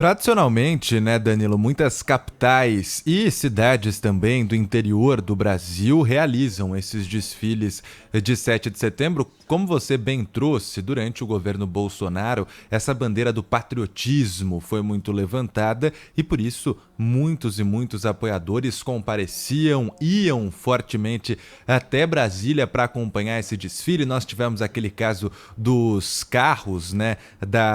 Tradicionalmente, né, Danilo, muitas capitais e cidades também do interior do Brasil realizam esses desfiles de 7 de setembro. Como você bem trouxe, durante o governo Bolsonaro, essa bandeira do patriotismo foi muito levantada e por isso muitos e muitos apoiadores compareciam, iam fortemente até Brasília para acompanhar esse desfile. Nós tivemos aquele caso dos carros, né,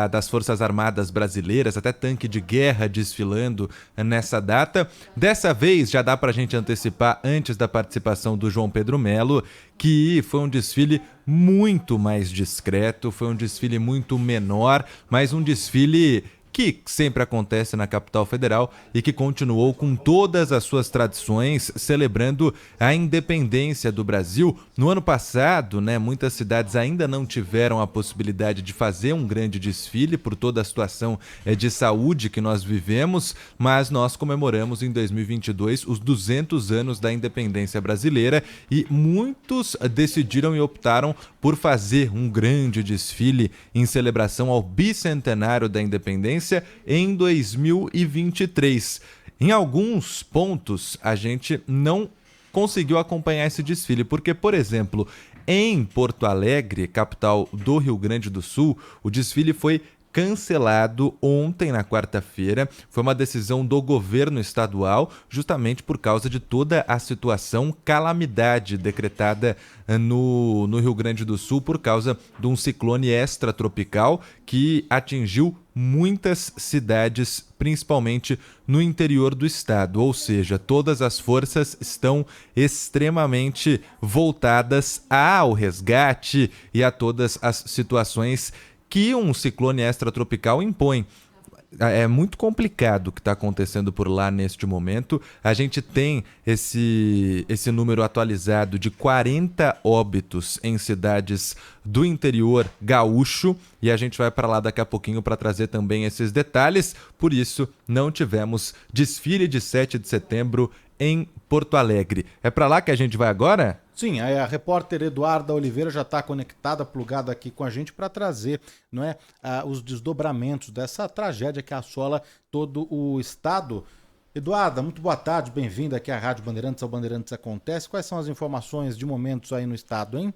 das Forças Armadas Brasileiras, até tanque de guerra desfilando nessa data. Dessa vez já dá para a gente antecipar antes da participação do João Pedro Melo que foi um desfile muito mais discreto, foi um desfile muito menor, mas um desfile que sempre acontece na capital federal e que continuou com todas as suas tradições, celebrando a independência do Brasil. No ano passado, né, muitas cidades ainda não tiveram a possibilidade de fazer um grande desfile por toda a situação de saúde que nós vivemos, mas nós comemoramos em 2022 os 200 anos da independência brasileira e muitos decidiram e optaram por fazer um grande desfile em celebração ao bicentenário da independência em 2023. Em alguns pontos, a gente não conseguiu acompanhar esse desfile, porque, por exemplo, em Porto Alegre, capital do Rio Grande do Sul, o desfile foi cancelado ontem, na quarta-feira. Foi uma decisão do governo estadual, justamente por causa de toda a situação, calamidade decretada no Rio Grande do Sul por causa de um ciclone extratropical que atingiu muitas cidades, principalmente no interior do estado. Ou seja, todas as forças estão extremamente voltadas ao resgate e a todas as situações que um ciclone extratropical impõe. É muito complicado o que está acontecendo por lá neste momento. A gente tem esse número atualizado de 40 óbitos em cidades do interior gaúcho e a gente vai para lá daqui a pouquinho para trazer também esses detalhes. Por isso, não tivemos desfile de 7 de setembro em Porto Alegre. É para lá que a gente vai agora? Sim, a repórter Eduarda Oliveira já está conectada, plugada aqui com a gente para trazer, não é, os desdobramentos dessa tragédia que assola todo o estado. Eduarda, muito boa tarde, bem-vinda aqui à Rádio Bandeirantes, ao Bandeirantes Acontece. Quais são as informações de momentos aí no estado, hein?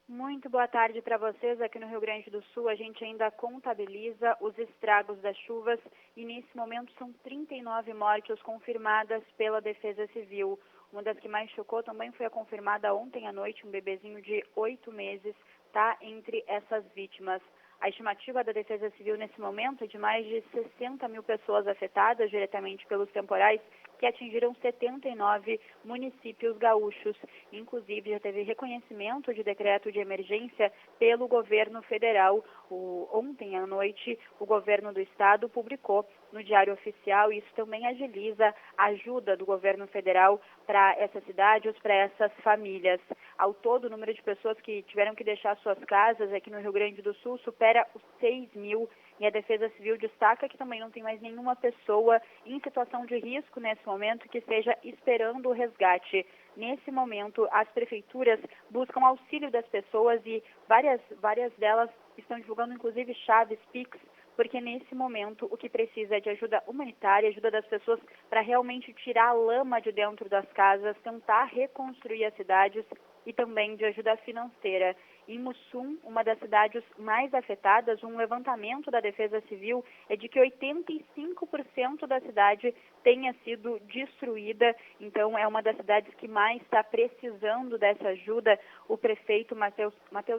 Muito boa tarde para vocês. Aqui no Rio Grande do Sul, a gente ainda contabiliza os estragos das chuvas e nesse momento são 39 mortes confirmadas pela Defesa Civil. Uma das que mais chocou também foi a confirmada ontem à noite, um bebezinho de 8 meses está entre essas vítimas. A estimativa da Defesa Civil nesse momento é de mais de 60 mil pessoas afetadas diretamente pelos temporais que atingiram 79 municípios gaúchos. Inclusive, já teve reconhecimento de decreto de emergência pelo governo federal. Ontem à noite, o governo do estado publicou no Diário Oficial e isso também agiliza a ajuda do governo federal para essas cidades, para essas famílias. Ao todo, o número de pessoas que tiveram que deixar suas casas aqui no Rio Grande do Sul supera os 6 mil. E a Defesa Civil destaca que também não tem mais nenhuma pessoa em situação de risco nesse momento que esteja esperando o resgate. Nesse momento, as prefeituras buscam auxílio das pessoas e várias delas estão divulgando, inclusive, chaves Pix, porque nesse momento o que precisa é de ajuda humanitária, ajuda das pessoas para realmente tirar a lama de dentro das casas, tentar reconstruir as cidades e também de ajuda financeira. Em Mussum, uma das cidades mais afetadas, um levantamento da Defesa Civil é de que 85% da cidade tenha sido destruída, então é uma das cidades que mais está precisando dessa ajuda. O prefeito Matheus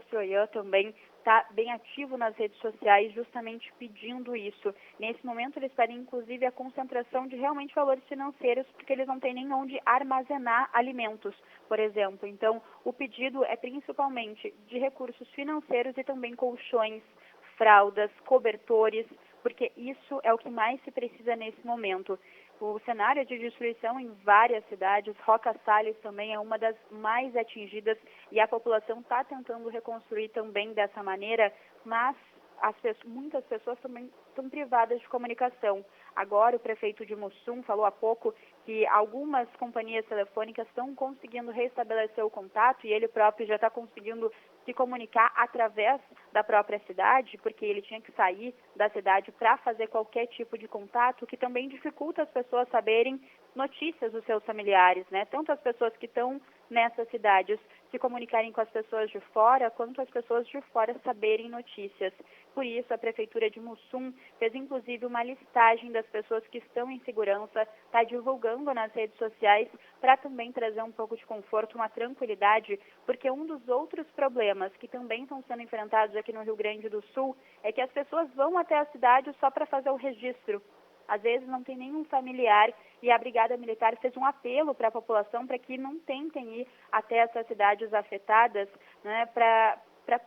Troian também está bem ativo nas redes sociais justamente pedindo isso. Nesse momento eles pedem inclusive a concentração de realmente valores financeiros porque eles não têm nem onde armazenar alimentos, por exemplo. Então o pedido é principalmente de recursos financeiros e também colchões, fraldas, cobertores, porque isso é o que mais se precisa nesse momento. O cenário de destruição em várias cidades, Roca Salles também é uma das mais atingidas e a população está tentando reconstruir também dessa maneira, mas muitas pessoas também estão privadas de comunicação. Agora, o prefeito de Mussum falou há pouco que algumas companhias telefônicas estão conseguindo restabelecer o contato e ele próprio já está conseguindo se comunicar através da própria cidade, porque ele tinha que sair da cidade para fazer qualquer tipo de contato, que também dificulta as pessoas saberem notícias dos seus familiares, né? Tanto as pessoas que estão nessas cidades se comunicarem com as pessoas de fora, quanto as pessoas de fora saberem notícias. Por isso, a Prefeitura de Mussum fez, inclusive, uma listagem das pessoas que estão em segurança, está divulgando nas redes sociais, para também trazer um pouco de conforto, uma tranquilidade, porque um dos outros problemas que também estão sendo enfrentados aqui no Rio Grande do Sul é que as pessoas vão até a cidade só para fazer o registro. Às vezes não tem nenhum familiar e a Brigada Militar fez um apelo para a população para que não tentem ir até essas cidades afetadas, né,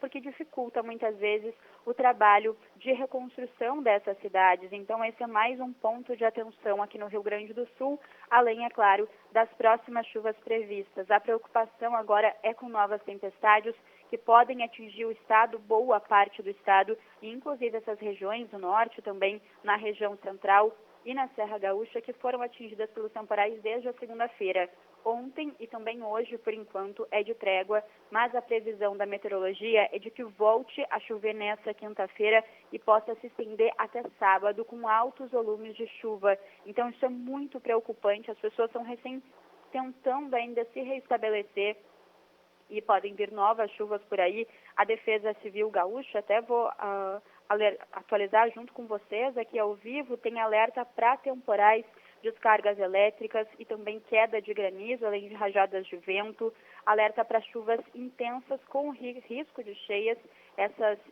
porque dificulta muitas vezes o trabalho de reconstrução dessas cidades. Então, esse é mais um ponto de atenção aqui no Rio Grande do Sul, além, é claro, das próximas chuvas previstas. A preocupação agora é com novas tempestades que podem atingir o estado, boa parte do estado, e inclusive essas regiões do norte, também na região central e na Serra Gaúcha, que foram atingidas pelos temporais desde a segunda-feira. Ontem e também hoje, por enquanto, é de trégua, mas a previsão da meteorologia é de que volte a chover nesta quinta-feira e possa se estender até sábado com altos volumes de chuva. Então, isso é muito preocupante, as pessoas estão tentando ainda se restabelecer e podem vir novas chuvas por aí. A Defesa Civil Gaúcha, até vou atualizar junto com vocês aqui ao vivo, tem alerta para temporais, descargas elétricas e também queda de granizo, além de rajadas de vento, alerta para chuvas intensas com risco de cheias.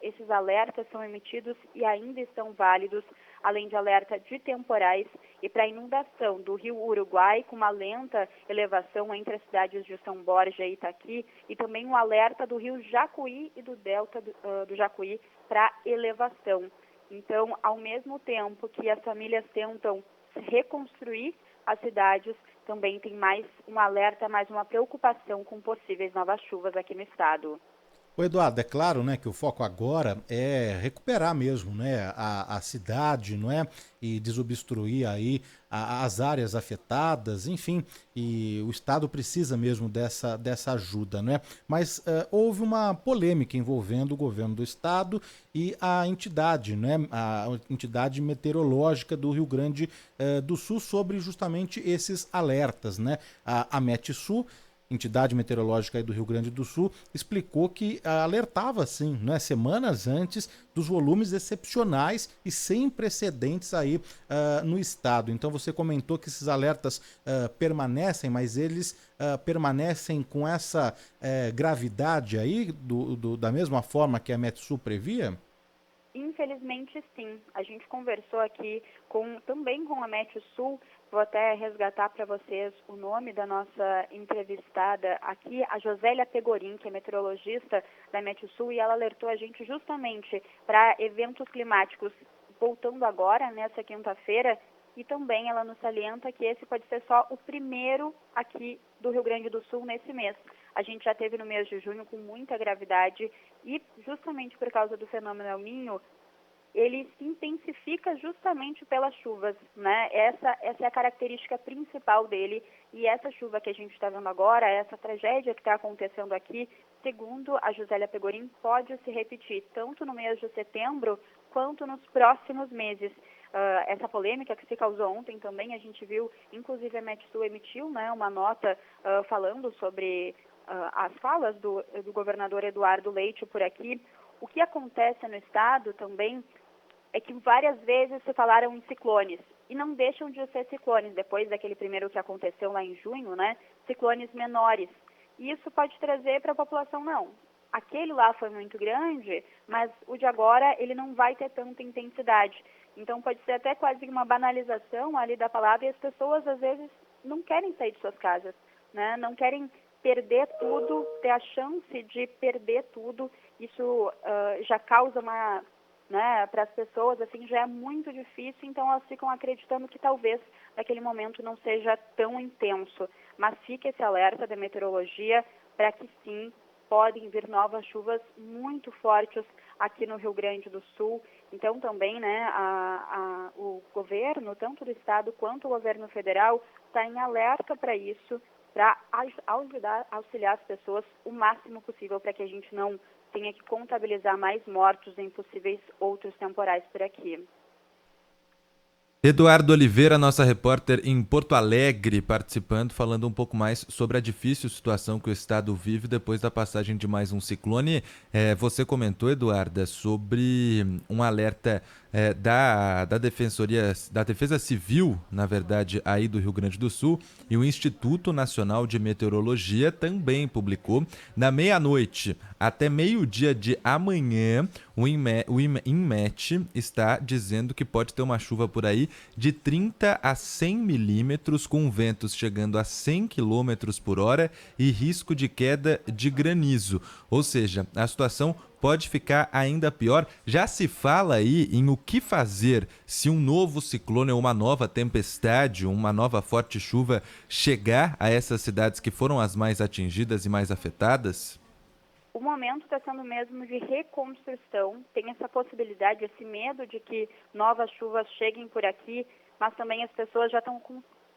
Esses alertas são emitidos e ainda estão válidos, além de alerta de temporais e para inundação do rio Uruguai, com uma lenta elevação entre as cidades de São Borja e Itaqui, e também um alerta do rio Jacuí e do delta do Jacuí para elevação. Então, ao mesmo tempo que as famílias tentam reconstruir as cidades, também tem mais um alerta, mais uma preocupação com possíveis novas chuvas aqui no estado. O Eduardo, é claro, né, que o foco agora é recuperar mesmo, né, a cidade, não é, e desobstruir aí as áreas afetadas, enfim, e o Estado precisa mesmo dessa ajuda, né? Mas houve uma polêmica envolvendo o governo do Estado e a entidade, né, a entidade meteorológica do Rio Grande do Sul sobre justamente esses alertas, né? A Metsul, entidade meteorológica aí do Rio Grande do Sul, explicou que alertava, sim, né, semanas antes dos volumes excepcionais e sem precedentes aí no estado. Então você comentou que esses alertas permanecem, mas eles permanecem com essa gravidade aí, da mesma forma que a Metsul previa? Infelizmente, sim. A gente conversou aqui também com a Metsul. Vou até resgatar para vocês o nome da nossa entrevistada aqui, a Josélia Pegorin, que é meteorologista da Metsul, e ela alertou a gente justamente para eventos climáticos voltando agora, nessa quinta-feira, e também ela nos salienta que esse pode ser só o primeiro aqui do Rio Grande do Sul nesse mês. A gente já teve no mês de junho com muita gravidade e justamente por causa do fenômeno El Niño, ele se intensifica justamente pelas chuvas, né? Essa é a característica principal dele, e essa chuva que a gente está vendo agora, essa tragédia que está acontecendo aqui, segundo a Josélia Pegorin, pode se repetir tanto no mês de setembro quanto nos próximos meses. Essa polêmica que se causou ontem também, a gente viu, inclusive a Metsul emitiu, né, uma nota falando sobre as falas do governador Eduardo Leite por aqui. O que acontece no estado também é que várias vezes se falaram em ciclones, e não deixam de ser ciclones, depois daquele primeiro que aconteceu lá em junho, né? Ciclones menores. E isso pode trazer para a população, não. Aquele lá foi muito grande, mas o de agora ele não vai ter tanta intensidade. Então pode ser até quase uma banalização ali da palavra, e as pessoas às vezes não querem sair de suas casas, né? Não querem perder tudo, ter a chance de perder tudo. Isso já causa uma... né, para as pessoas, assim, já é muito difícil, então elas ficam acreditando que talvez naquele momento não seja tão intenso. Mas fica esse alerta da meteorologia para que sim, podem vir novas chuvas muito fortes aqui no Rio Grande do Sul. Então também, né, o governo, tanto do estado quanto o governo federal, está em alerta para isso, para auxiliar as pessoas o máximo possível para que a gente não tenha que contabilizar mais mortos em possíveis outros temporais por aqui. Eduardo Oliveira, nossa repórter em Porto Alegre, participando, falando um pouco mais sobre a difícil situação que o estado vive depois da passagem de mais um ciclone. Você comentou, Eduarda, sobre um alerta da Defesa Civil, na verdade, aí do Rio Grande do Sul, e o Instituto Nacional de Meteorologia também publicou. Na meia-noite até meio-dia de amanhã, o INMET está dizendo que pode ter uma chuva por aí de 30 a 100 milímetros, com ventos chegando a 100 quilômetros por hora e risco de queda de granizo. Ou seja, a situação pode ficar ainda pior. Já se fala aí em o que fazer se um novo ciclone ou uma nova tempestade, uma nova forte chuva chegar a essas cidades que foram as mais atingidas e mais afetadas? O momento está sendo mesmo de reconstrução, tem essa possibilidade, esse medo de que novas chuvas cheguem por aqui, mas também as pessoas já estão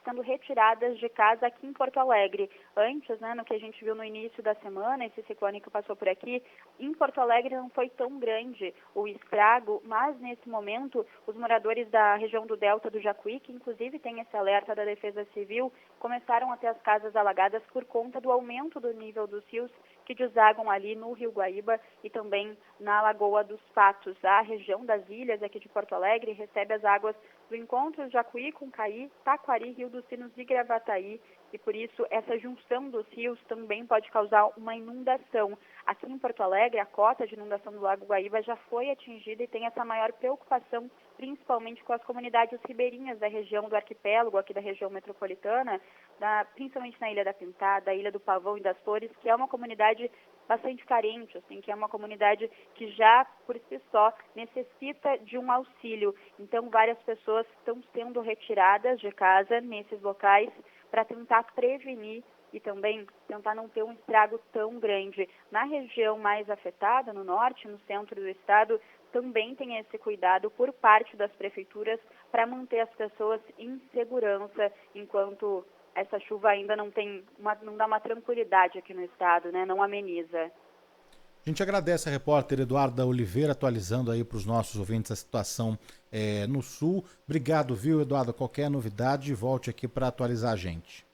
sendo retiradas de casa aqui em Porto Alegre. Antes, né, no que a gente viu no início da semana, esse ciclone que passou por aqui, em Porto Alegre não foi tão grande o estrago, mas nesse momento os moradores da região do Delta do Jacuí, que inclusive tem esse alerta da Defesa Civil, começaram a ter as casas alagadas por conta do aumento do nível dos rios que desagam ali no Rio Guaíba e também na Lagoa dos Patos. A região das ilhas aqui de Porto Alegre recebe as águas do encontro Jacuí com Caí, Taquari, Rio dos Sinos e Gravataí, e por isso essa junção dos rios também pode causar uma inundação. Aqui em Porto Alegre, a cota de inundação do Lago Guaíba já foi atingida e tem essa maior preocupação, principalmente com as comunidades ribeirinhas da região do arquipélago, aqui da região metropolitana, principalmente na Ilha da Pintada, Ilha do Pavão e das Flores, que é uma comunidade bastante carente, assim, que é uma comunidade que já, por si só, necessita de um auxílio. Então, várias pessoas estão sendo retiradas de casa nesses locais para tentar prevenir e também tentar não ter um estrago tão grande. Na região mais afetada, no norte, no centro do estado, também tem esse cuidado por parte das prefeituras para manter as pessoas em segurança, enquanto essa chuva ainda não dá uma tranquilidade aqui no estado, né? Não ameniza. A gente agradece a repórter Eduarda Oliveira atualizando aí para os nossos ouvintes a situação no Sul. Obrigado, viu, Eduarda? Qualquer novidade, volte aqui para atualizar a gente.